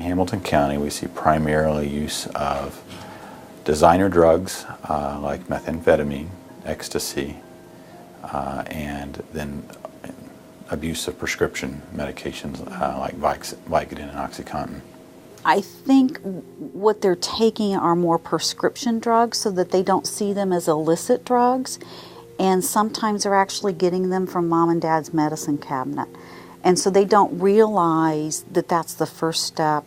Hamilton County, we see primarily use of designer drugs like methamphetamine, ecstasy, and then abuse of prescription medications like Vicodin and OxyContin. I think what they're taking are more prescription drugs so that they don't see them as illicit drugs, and sometimes they're actually getting them from mom and dad's medicine cabinet. And so they don't realize that that's the first step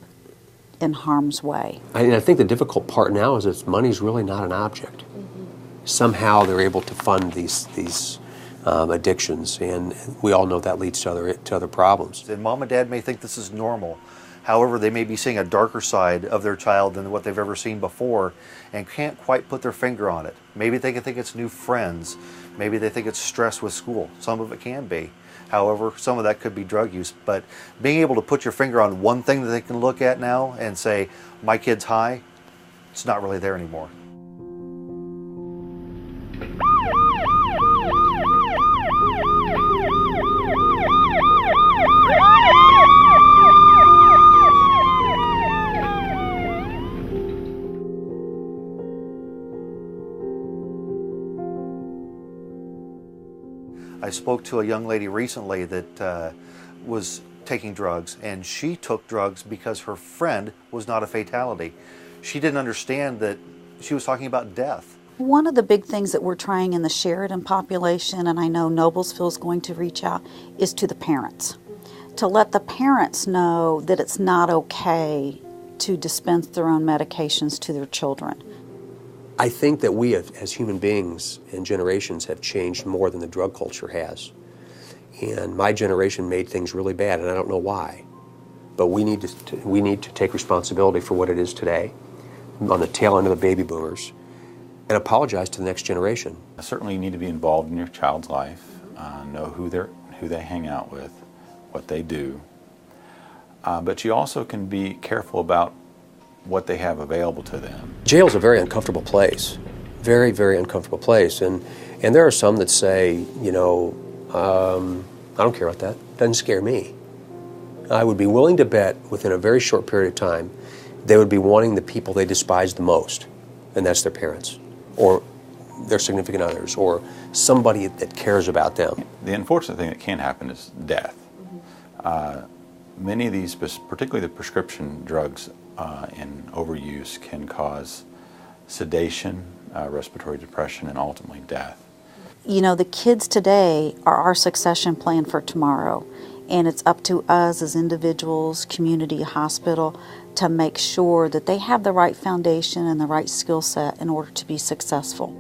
in harm's way. I think the difficult part now is that money's really not an object. Mm-hmm. Somehow they're able to fund these addictions, and we all know that leads to other problems. And mom and dad may think this is normal. However, they may be seeing a darker side of their child than what they've ever seen before and can't quite put their finger on it. Maybe they think it's new friends. Maybe they think it's stress with school. Some of it can be. However, some of that could be drug use. But being able to put your finger on one thing that they can look at now and say, my kid's high, it's not really there anymore. I spoke to a young lady recently that was taking drugs, and she took drugs because her friend was not a fatality. She didn't understand that she was talking about death. One of the big things that we're trying in the Sheridan population, and I know Noblesville is going to reach out, is to the parents. To let the parents know that it's not okay to dispense their own medications to their children. I think that we as human beings and generations have changed more than the drug culture has. And my generation made things really bad, and I don't know why. But we need to take responsibility for what it is today, on the tail end of the baby boomers, and apologize to the next generation. Certainly you need to be involved in your child's life, know who they hang out with, what they do. But you also can be careful about what they have available to them. Jail's a very uncomfortable place, very, very uncomfortable place. And there are some that say, I don't care about that. It doesn't scare me. I would be willing to bet within a very short period of time they would be wanting the people they despise the most, and that's their parents, or their significant others, or somebody that cares about them. The unfortunate thing that can happen is death. Many of these, particularly the prescription drugs in overuse, can cause sedation, respiratory depression, and ultimately death. You know, the kids today are our succession plan for tomorrow, and it's up to us as individuals, community, hospital, to make sure that they have the right foundation and the right skill set in order to be successful.